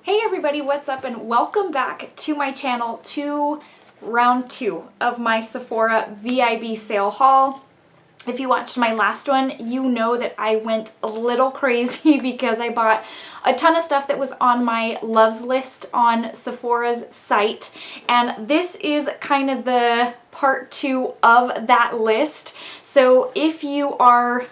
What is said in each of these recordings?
Hey everybody, what's up and welcome back to my channel to round 2 of my Sephora VIB Sale Haul. If you watched my last one, you know that I went a little crazy because I bought a ton of stuff that was on my loves list on Sephora's site. And this is kind of the part 2 of that list. So if you are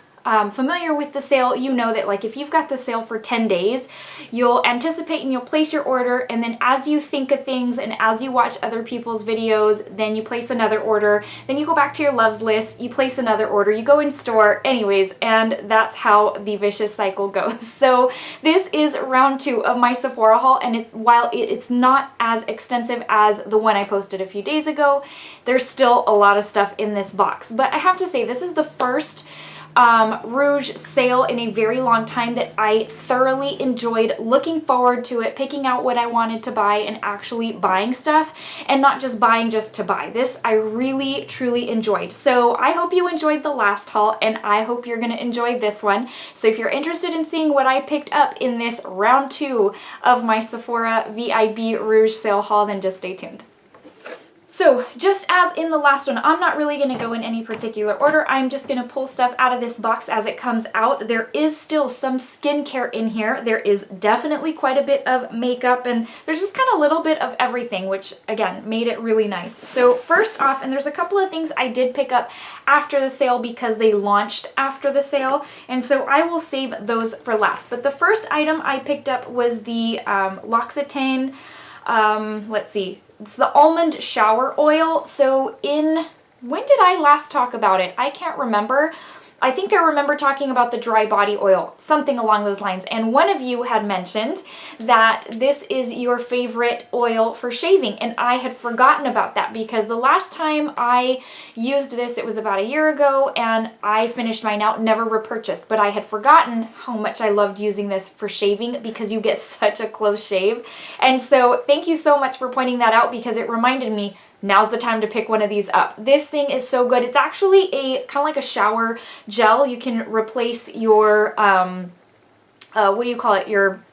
familiar with the sale, you know that like if you've got the sale for 10 days, you'll anticipate and you'll place your order, and then as you think of things and as you watch other people's videos, then you place another order, then you go back to your loves list, you place another order, you go in store, anyways, and that's how the vicious cycle goes. So this is round 2 of my Sephora haul, and while it's not as extensive as the one I posted a few days ago, there's still a lot of stuff in this box. But I have to say, this is the first rouge sale in a very long time that I thoroughly enjoyed, looking forward to it, picking out what I wanted to buy and actually buying stuff and not just buying just to buy. This I really truly enjoyed. So I hope you enjoyed the last haul and I hope you're going to enjoy this one. So if you're interested in seeing what I picked up in this round 2 of my Sephora VIB rouge sale haul, then just stay tuned. So just as in the last one, I'm not really going to go in any particular order. I'm just going to pull stuff out of this box as it comes out. There is still some skincare in here. There is definitely quite a bit of makeup, and there's just kind of a little bit of everything, which again made it really nice. So first off, and there's a couple of things I did pick up after the sale because they launched after the sale, and so I will save those for last. But the first item I picked up was the L'Occitane, let's see, it's the Almond shower oil. So when did I last talk about it? I can't remember. I think I remember talking about the dry body oil, something along those lines. And one of you had mentioned that this is your favorite oil for shaving. And I had forgotten about that because the last time I used this, it was about a year ago, and I finished mine out, never repurchased. But I had forgotten how much I loved using this for shaving because you get such a close shave. And so thank you so much for pointing that out because it reminded me, now's the time to pick one of these up. This thing is so good. It's actually a kind of like a shower gel. You can replace your, what do you call it? Your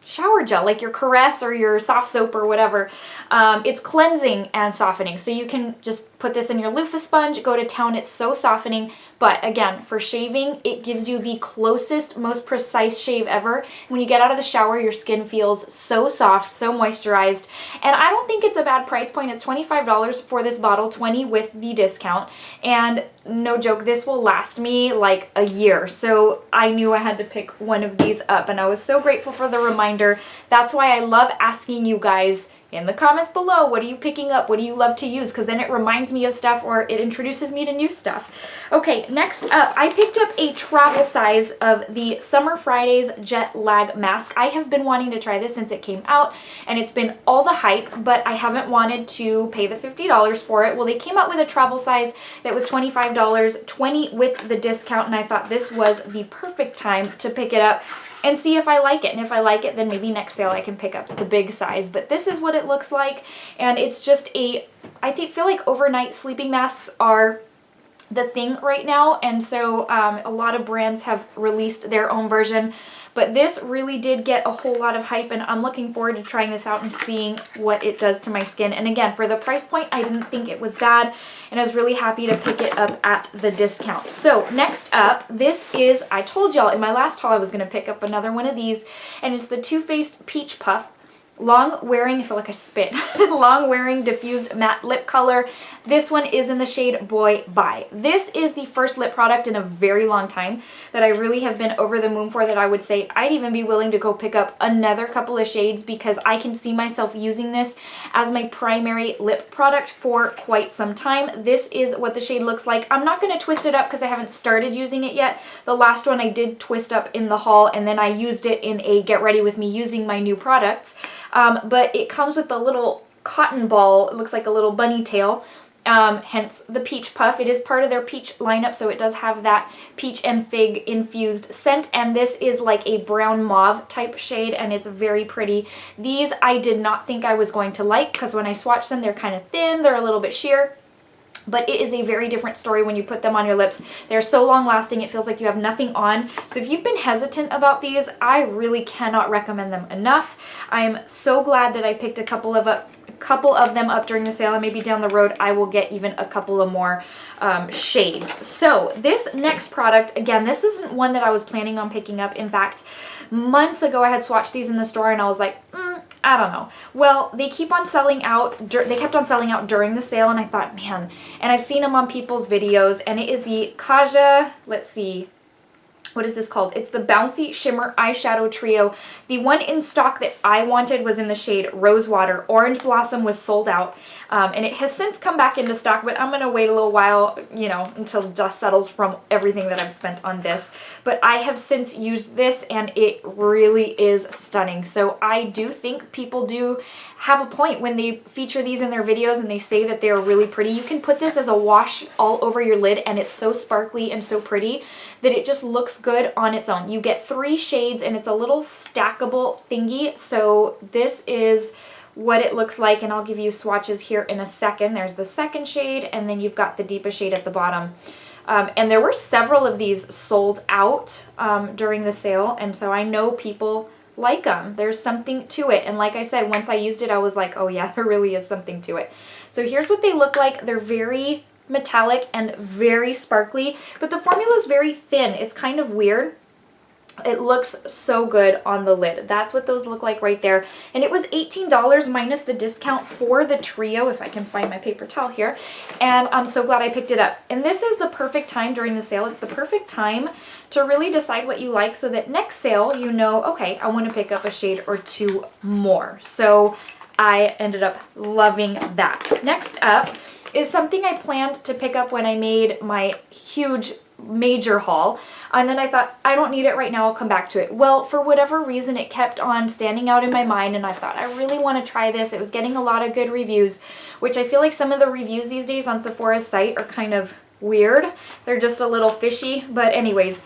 shower gel, like your Caress or your soft soap or whatever. It's cleansing and softening. So you can just put this in your loofah sponge, go to town. It's so softening. But again, for shaving, it gives you the closest, most precise shave ever. When you get out of the shower, your skin feels so soft, so moisturized. And I don't think it's a bad price point. It's $25 for this bottle, $20 with the discount. And no joke, this will last me like a year. So I knew I had to pick one of these up, and I was so grateful for the reminder. That's why I love asking you guys in the comments below, what are you picking up? What do you love to use? Because then it reminds me of stuff or it introduces me to new stuff. Okay, next up, I picked up a travel size of the Summer Fridays Jet Lag Mask. I have been wanting to try this since it came out, and it's been all the hype, but I haven't wanted to pay the $50 for it. Well, they came out with a travel size that was $25, $20 with the discount, and I thought this was the perfect time to pick it up and see if I like it. And if I like it, then maybe next sale I can pick up the big size. But this is what it looks like. And it's just I feel like overnight sleeping masks are the thing right now. And so a lot of brands have released their own version. But this really did get a whole lot of hype, and I'm looking forward to trying this out and seeing what it does to my skin. And again, for the price point, I didn't think it was bad, and I was really happy to pick it up at the discount. So next up, this is, I told y'all in my last haul I was going to pick up another one of these, and it's the Too Faced Peach Puff. Long wearing, I feel like I spit, long wearing diffused matte lip color. This one is in the shade Boy Bye. This is the first lip product in a very long time that I really have been over the moon for, that I would say I'd even be willing to go pick up another couple of shades because I can see myself using this as my primary lip product for quite some time. This is what the shade looks like. I'm not going to twist it up because I haven't started using it yet. The last one I did twist up in the haul, and then I used it in a get ready with me using my new products. But it comes with a little cotton ball. It looks like a little bunny tail, hence the peach puff. It is part of their peach lineup, so it does have that peach and fig infused scent, and this is like a brown mauve type shade, and it's very pretty. These I did not think I was going to like because when I swatched them, they're kind of thin, they're a little bit sheer. But it is a very different story when you put them on your lips. They're so long lasting, it feels like you have nothing on. So if you've been hesitant about these, I really cannot recommend them enough. I am so glad that I picked a couple of them up during the sale, and maybe down the road I will get even a couple of more shades. So this next product, again, this isn't one that I was planning on picking up. In fact, months ago I had swatched these in the store and I was like, I don't know. Well, they keep on selling out. They kept on selling out during the sale, and I thought, man, and I've seen them on people's videos, and it is the Kaja, let's see, what is this called? It's the Bouncy Shimmer Eyeshadow Trio. The one in stock that I wanted was in the shade Rosewater. Orange Blossom was sold out, and it has since come back into stock, but I'm going to wait a little while, you know, until dust settles from everything that I've spent on this. But I have since used this, and it really is stunning. So I do think people do have a point when they feature these in their videos and they say that they're really pretty. You can put this as a wash all over your lid, and it's so sparkly and so pretty that it just looks good on its own. You get 3 shades, and it's a little stackable thingy. So this is what it looks like, and I'll give you swatches here in a second. There's the second shade, and then you've got the deepest shade at the bottom. And there were several of these sold out during the sale, and so I know people like them. There's something to it, and like I said, once I used it, I was like, oh yeah, there really is something to it. So here's what they look like. They're very metallic and very sparkly, but the formula is very thin. It's kind of weird. It looks so good on the lid. That's what those look like right there. And it was $18 minus the discount for the trio, if I can find my paper towel here. And I'm so glad I picked it up. And this is the perfect time during the sale. It's the perfect time to really decide what you like, so that next sale, you know, okay, I want to pick up a shade or 2 more. So I ended up loving that. Next up is something I planned to pick up when I made my huge major haul, and then I thought, I don't need it right now, I'll come back to it. Well, for whatever reason, it kept on standing out in my mind, and I thought, I really want to try this. It was getting a lot of good reviews, which I feel like some of the reviews these days on Sephora's site are kind of weird. They're just a little fishy, but anyways,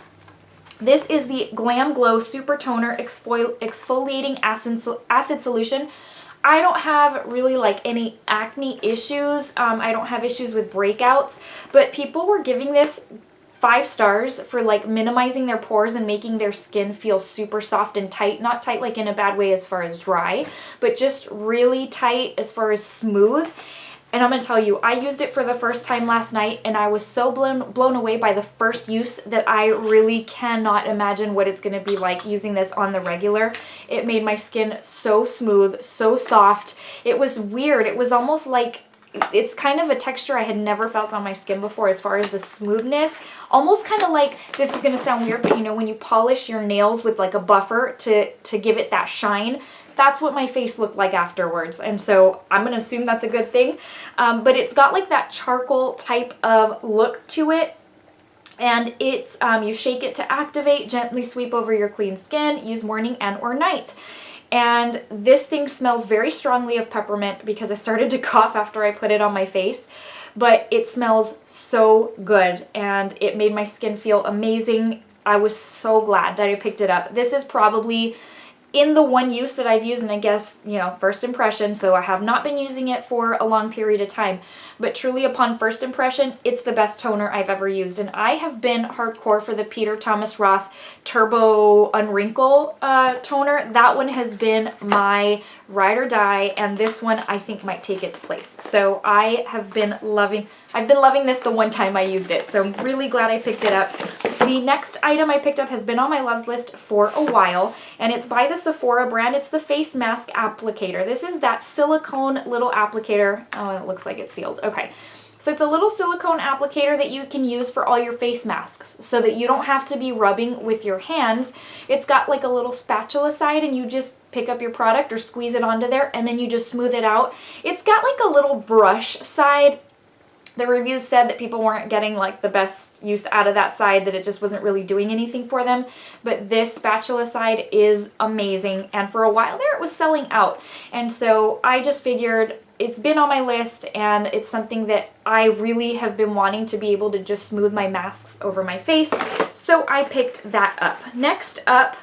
this is the Glamglow Supertoner Exfoliating Acid Solution. I don't have really like any acne issues. I don't have issues with breakouts, but people were giving this 5 stars for like minimizing their pores and making their skin feel super soft and tight. Not tight like in a bad way as far as dry, but just really tight as far as smooth. And I'm going to tell you, I used it for the first time last night, and I was so blown away by the first use that I really cannot imagine what it's going to be like using this on the regular. It made my skin so smooth, so soft. It was weird. It was almost like, it's kind of a texture I had never felt on my skin before as far as the smoothness. Almost kind of like, this is going to sound weird, but you know when you polish your nails with like a buffer to give it that shine? That's what my face looked like afterwards, and so I'm going to assume that's a good thing. But it's got like that charcoal type of look to it, and it's, you shake it to activate, gently sweep over your clean skin, use morning and or night. And this thing smells very strongly of peppermint because I started to cough after I put it on my face, but it smells so good and it made my skin feel amazing. I was so glad that I picked it up. This is probably in the one use that I've used, and I guess, you know, first impression, so I have not been using it for a long period of time, but truly upon first impression, it's the best toner I've ever used. And I have been hardcore for the Peter Thomas Roth Turbo Unwrinkle toner. That one has been my ride or die, and this one I think might take its place. So I've been loving this the one time I used it, so I'm really glad I picked it up. The next item I picked up has been on my loves list for a while, and it's by the Sephora brand. It's the face mask applicator. This is that silicone little applicator. Oh, it looks like it's sealed. Okay. So it's a little silicone applicator that you can use for all your face masks so that you don't have to be rubbing with your hands. It's got like a little spatula side, and you just pick up your product or squeeze it onto there, and then you just smooth it out. It's got like a little brush side. The reviews said that people weren't getting like the best use out of that side, that it just wasn't really doing anything for them. But this spatula side is amazing, and for a while there it was selling out. And so I just figured it's been on my list, and it's something that I really have been wanting to be able to just smooth my masks over my face. So I picked that up. Next up,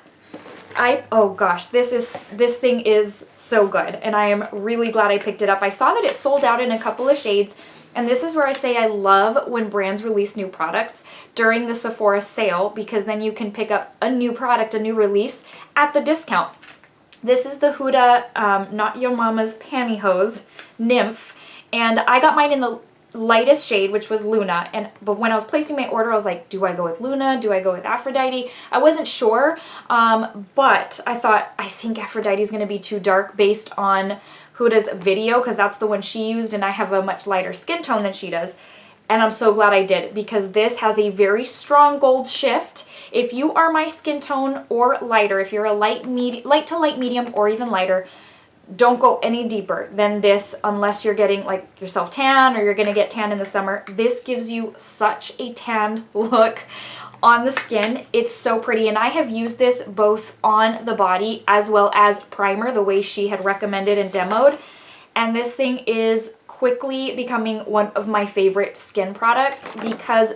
oh gosh, this thing is so good, and I am really glad I picked it up. I saw that it sold out in a couple of shades, And this is where I say I love when brands release new products during the Sephora sale, because then you can pick up a new product, a new release at the discount. This is the Huda Not Your Mama's Pantyhose Nymph, and I got mine in the lightest shade, which was Luna. But when I was placing my order, I was like, do I go with Luna? Do I go with Aphrodite? I wasn't sure, but I thought, I think Aphrodite is going to be too dark based on Huda's video, because that's the one she used, and I have a much lighter skin tone than she does. And I'm so glad I did, because this has a very strong gold shift. If you are my skin tone or lighter, if you're a light to light medium or even lighter, don't go any deeper than this unless you're getting like yourself tan, or you're going to get tan in the summer. This gives you such a tan look on the skin. It's so pretty, and I have used this both on the body as well as primer, the way she had recommended and demoed, and this thing is quickly becoming one of my favorite skin products, because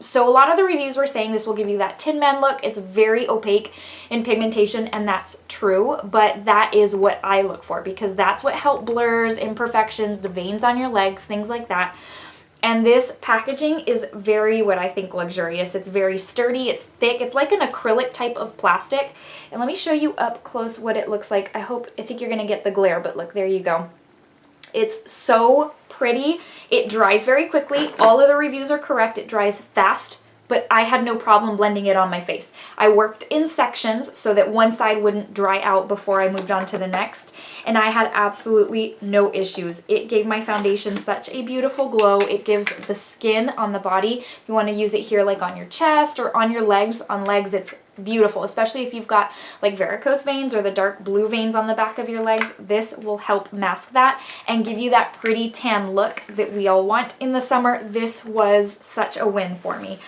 so a lot of the reviews were saying this will give you that Tin Man look. It's very opaque in pigmentation, and that's true, but that is what I look for, because that's what helps blurs, imperfections, the veins on your legs, things like that. And this packaging is very, what I think, luxurious. It's very sturdy, it's thick, it's like an acrylic type of plastic. And let me show you up close what it looks like. I think you're gonna get the glare, but look, there you go. It's so pretty. It dries very quickly. All of the reviews are correct. It dries fast, but I had no problem blending it on my face. I worked in sections so that one side wouldn't dry out before I moved on to the next, and I had absolutely no issues. It gave my foundation such a beautiful glow. It gives the skin on the body. If you want to use it here like on your chest or on your legs, it's beautiful, especially if you've got like varicose veins or the dark blue veins on the back of your legs. This will help mask that and give you that pretty tan look that we all want in the summer. This was such a win for me.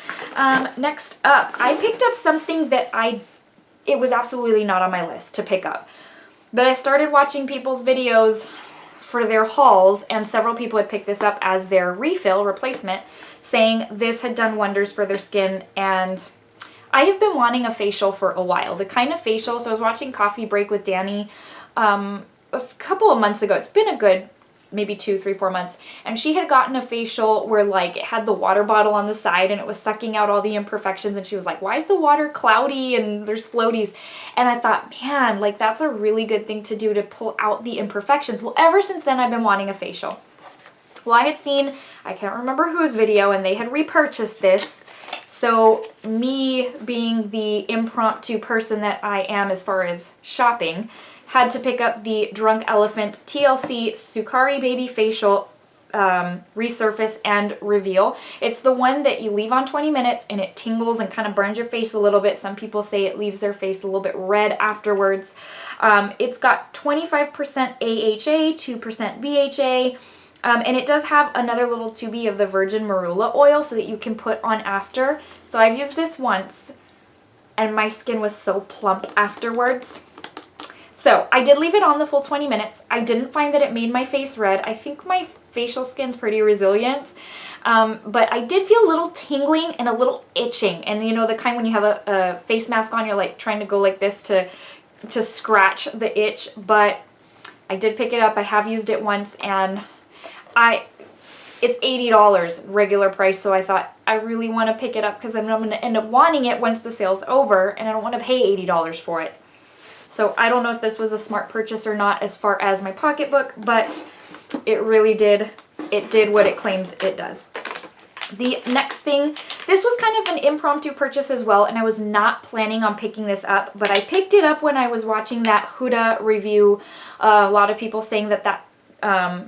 Next up, I picked up something that it was absolutely not on my list to pick up, but I started watching people's videos for their hauls, and several people had picked this up as their replacement, saying this had done wonders for their skin. And I have been wanting a facial for a while, the kind of facial. So I was watching Coffee Break with Danny a couple of months ago. It's been a good maybe 2, 3, 4 months, and she had gotten a facial where like it had the water bottle on the side and it was sucking out all the imperfections, and she was like, why is the water cloudy and there's floaties? And I thought, man, like that's a really good thing to do to pull out the imperfections. Well, ever since then I've been wanting a facial. Well, I had seen, I can't remember whose video, and they had repurchased this. So me being the impromptu person that I am as far as shopping, had to pick up the Drunk Elephant TLC Sukari Babyfacial Resurface and Reveal. It's the one that you leave on 20 minutes and it tingles and kind of burns your face a little bit. Some people say it leaves their face a little bit red afterwards. It's got 25% AHA, 2% BHA, and it does have another little tubey of the virgin marula oil so that you can put on after. So I've used this once and my skin was so plump afterwards. So I did leave it on the full 20 minutes. I didn't find that it made my face red. I think my facial skin's pretty resilient, but I did feel a little tingling and a little itching. And you know, the kind when you have a face mask on, you're like trying to go like this to scratch the itch. But I did pick it up. I have used it once, and it's $80 regular price, so I thought I really want to pick it up because I'm going to end up wanting it once the sale's over, and I don't want to pay $80 for it. So I don't know if this was a smart purchase or not as far as my pocketbook, but it really did. It did what it claims it does. The next thing, this was kind of an impromptu purchase as well, and I was not planning on picking this up, but I picked it up when I was watching that Huda review. A lot of people saying that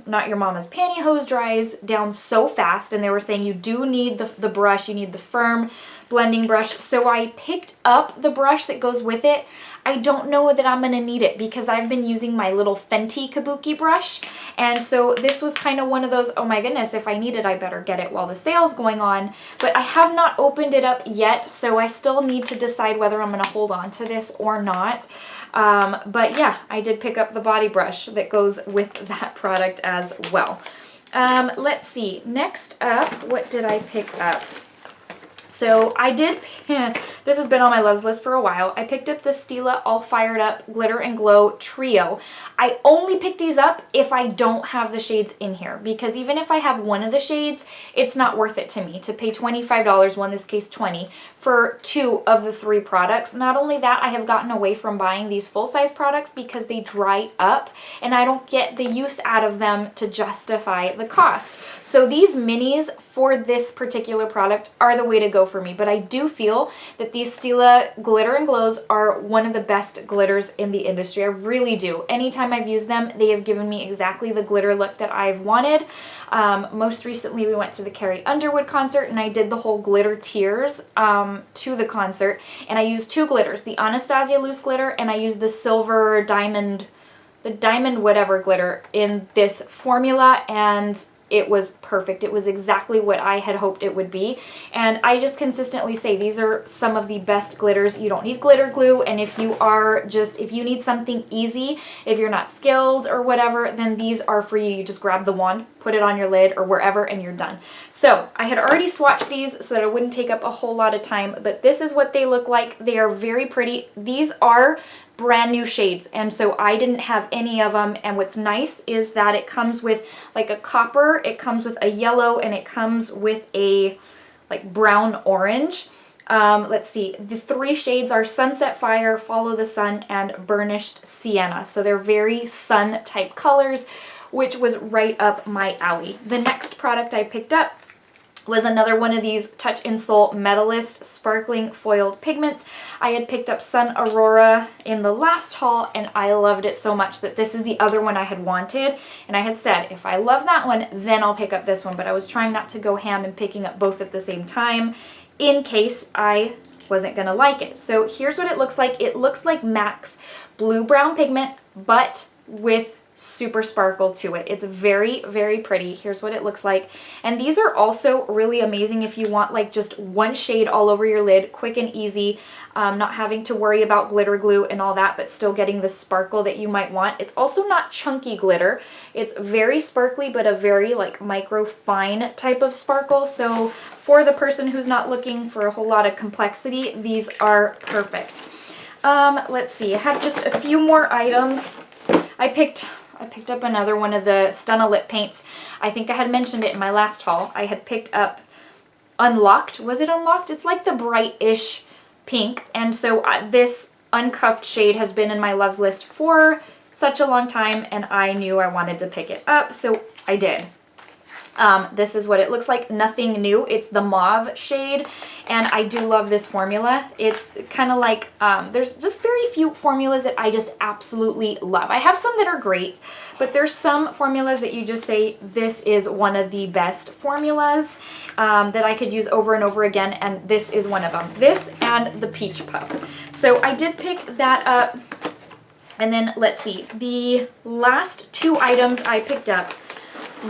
Not Your Mama's Pantyhose dries down so fast, and they were saying you do need the brush, you need the firm blending brush. So I picked up the brush that goes with it. I don't know that I'm going to need it because I've been using my little Fenty kabuki brush, and so this was kind of one of those, oh my goodness, if I need it I better get it while the sale's going on. But I have not opened it up yet, so I still need to decide whether I'm going to hold on to this or not. But yeah, I did pick up the body brush that goes with that product as well. Let's see, next up, what did I pick up? So I did, this has been on my loves list for a while. I picked up the Stila All Fired Up Glitter and Glow Trio. I only pick these up if I don't have the shades in here, because even if I have one of the shades, it's not worth it to me to pay $25, well in this case $20, for 2 of the 3 products. Not only that, I have gotten away from buying these full-size products because they dry up and I don't get the use out of them to justify the cost. So these minis for this particular product are the way to go for me, but I do feel that these Stila Glitter and Glows are one of the best glitters in the industry. I really do. Anytime I've used them, they have given me exactly the glitter look that I've wanted. Most recently, we went to the Carrie Underwood concert and I did the whole glitter tiers to the concert, and I used 2 glitters, the Anastasia loose glitter and I used the silver diamond, the diamond whatever glitter in this formula, and it was perfect. It was exactly what I had hoped it would be. And I just consistently say these are some of the best glitters. You don't need glitter glue. And if you are just, if you need something easy, if you're not skilled or whatever, then these are for you. You just grab the wand, put it on your lid or wherever, and you're done. So I had already swatched these so that it wouldn't take up a whole lot of time, but this is what they look like. They are very pretty. These are brand new shades, and so I didn't have any of them. And what's nice is that it comes with like a copper, it comes with a yellow, and it comes with a like brown orange. Let's see, the 3 shades are Sunset Fire, Follow the Sun, and Burnished Sienna. So they're very sun type colors, which was right up my alley. The next product I picked up was another one of these Touch in Soul Metallist Sparkling Foiled Pigments. I had picked up Sun Aurora in the last haul and I loved it so much that this is the other one I had wanted. And I had said, if I love that one, then I'll pick up this one. But I was trying not to go ham and picking up both at the same time in case I wasn't gonna like it. So here's what it looks like. It looks like MAC's Blue Brown Pigment, but with super sparkle to it. It's very, very pretty. Here's what it looks like. And these are also really amazing if you want like just one shade all over your lid, quick and easy, not having to worry about glitter glue and all that, but still getting the sparkle that you might want. It's also not chunky glitter. It's very sparkly, but a very like micro fine type of sparkle. So for the person who's not looking for a whole lot of complexity, these are perfect. Let's see, I have just a few more items. I picked up another one of the Stunna lip paints. I think I had mentioned it in my last haul. I had picked up Unlocked. Was it Unlocked? It's like the bright-ish pink. And so this Uncuffed shade has been in my loves list for such a long time, and I knew I wanted to pick it up, so I did. This is what it looks like. Nothing new. It's the mauve shade, and I do love this formula. It's kind of like, there's just very few formulas that I just absolutely love. I have some that are great, but there's some formulas that you just say, this is one of the best formulas that I could use over and over again, and this is one of them. This and the Peach Puff. So I did pick that up, and then let's see. The last 2 items I picked up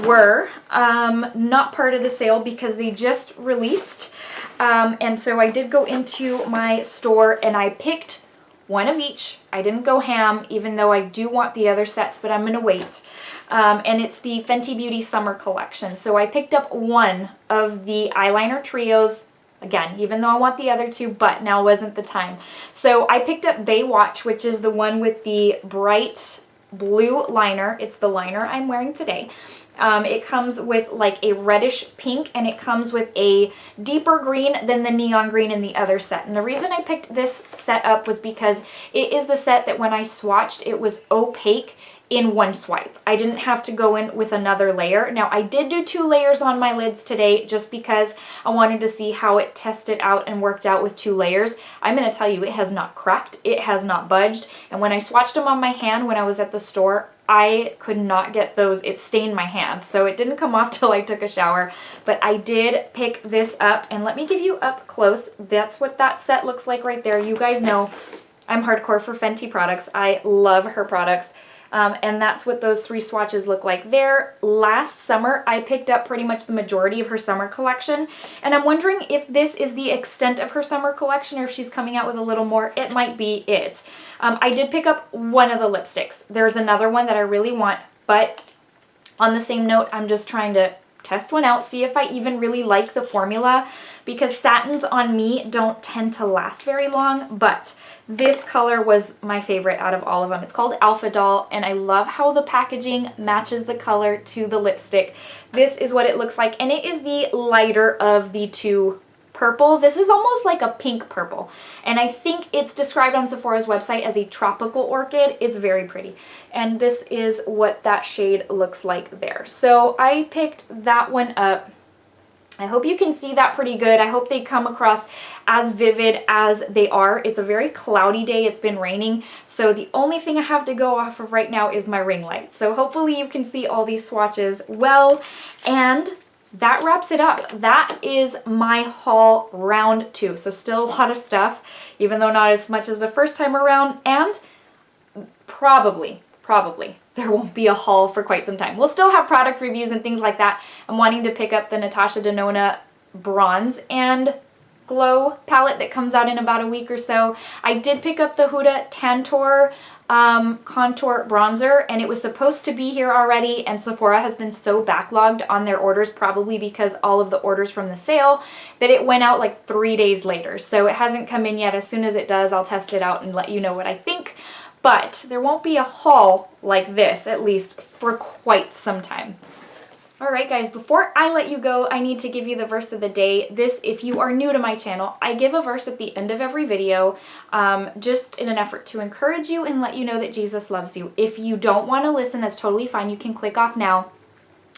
were not part of the sale because they just released, and so I did go into my store and I picked one of each. I didn't go ham, even though I do want the other sets, but I'm gonna wait. And it's the Fenty Beauty Summer Collection. So I picked up one of the eyeliner trios, again, even though I want the other 2, but now wasn't the time. So I picked up Baywatch, which is the one with the bright blue liner. It's the liner I'm wearing today. It comes with like a reddish pink, and it comes with a deeper green than the neon green in the other set. And the reason I picked this set up was because it is the set that when I swatched, it was opaque in one swipe. I didn't have to go in with another layer. Now I did do 2 layers on my lids today just because I wanted to see how it tested out and worked out with 2 layers. I'm going to tell you, it has not cracked, it has not budged, and when I swatched them on my hand when I was at the store, I could not get those. It stained my hand, so it didn't come off till I took a shower. But I did pick this up, and let me give you up close. That's what that set looks like right there. You guys know I'm hardcore for Fenty products. I love her products. And that's what those 3 swatches look like there. Last summer, I picked up pretty much the majority of her summer collection, and I'm wondering if this is the extent of her summer collection or if she's coming out with a little more. It might be it. I did pick up one of the lipsticks. There's another one that I really want, but on the same note, I'm just trying to test one out, see if I even really like the formula, because satins on me don't tend to last very long, but this color was my favorite out of all of them. It's called Alpha Doll, and I love how the packaging matches the color to the lipstick. This is what it looks like, and it is the lighter of the two purples. This is almost like a pink purple, and I think it's described on Sephora's website as a tropical orchid. It's very pretty, and this is what that shade looks like there. So I picked that one up. I hope you can see that pretty good. I hope they come across as vivid as they are. It's a very cloudy day. It's been raining, so the only thing I have to go off of right now is my ring light. So hopefully you can see all these swatches well, and that wraps it up. That is my haul round 2. So still a lot of stuff, even though not as much as the first time around, and probably there won't be a haul for quite some time. We'll still have product reviews and things like that. I'm wanting to pick up the Natasha Denona Bronze and Glow palette that comes out in about a week or so. I did pick up the Huda Tantour contour bronzer, and it was supposed to be here already, and Sephora has been so backlogged on their orders, probably because all of the orders from the sale, that it went out like 3 days later. So it hasn't come in yet. As soon as it does, I'll test it out and let you know what I think. But there won't be a haul like this, at least for quite some time. Alright guys, before I let you go, I need to give you the verse of the day. This, if you are new to my channel, I give a verse at the end of every video, just in an effort to encourage you and let you know that Jesus loves you. If you don't want to listen, that's totally fine. You can click off now.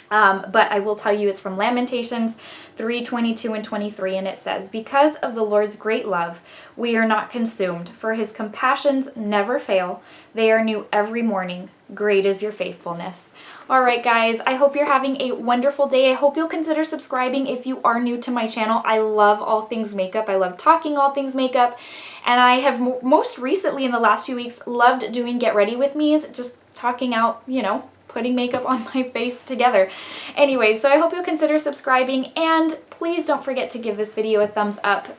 But I will tell you it's from Lamentations 3:22 and 23, and it says, "Because of the Lord's great love, we are not consumed, for his compassions never fail. They are new every morning. Great is your faithfulness." Alright guys, I hope you're having a wonderful day. I hope you'll consider subscribing if you are new to my channel. I love all things makeup. I love talking all things makeup. And I have most recently in the last few weeks loved doing get ready with me's, just talking out, you know, putting makeup on my face together. Anyway, so I hope you'll consider subscribing, and please don't forget to give this video a thumbs up.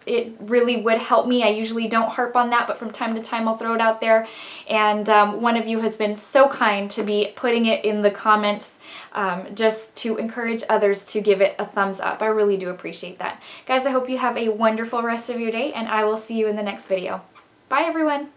It really would help me. I usually don't harp on that, but from time to time I'll throw it out there. And one of you has been so kind to be putting it in the comments just to encourage others to give it a thumbs up. I really do appreciate that. Guys, I hope you have a wonderful rest of your day, and I will see you in the next video. Bye everyone!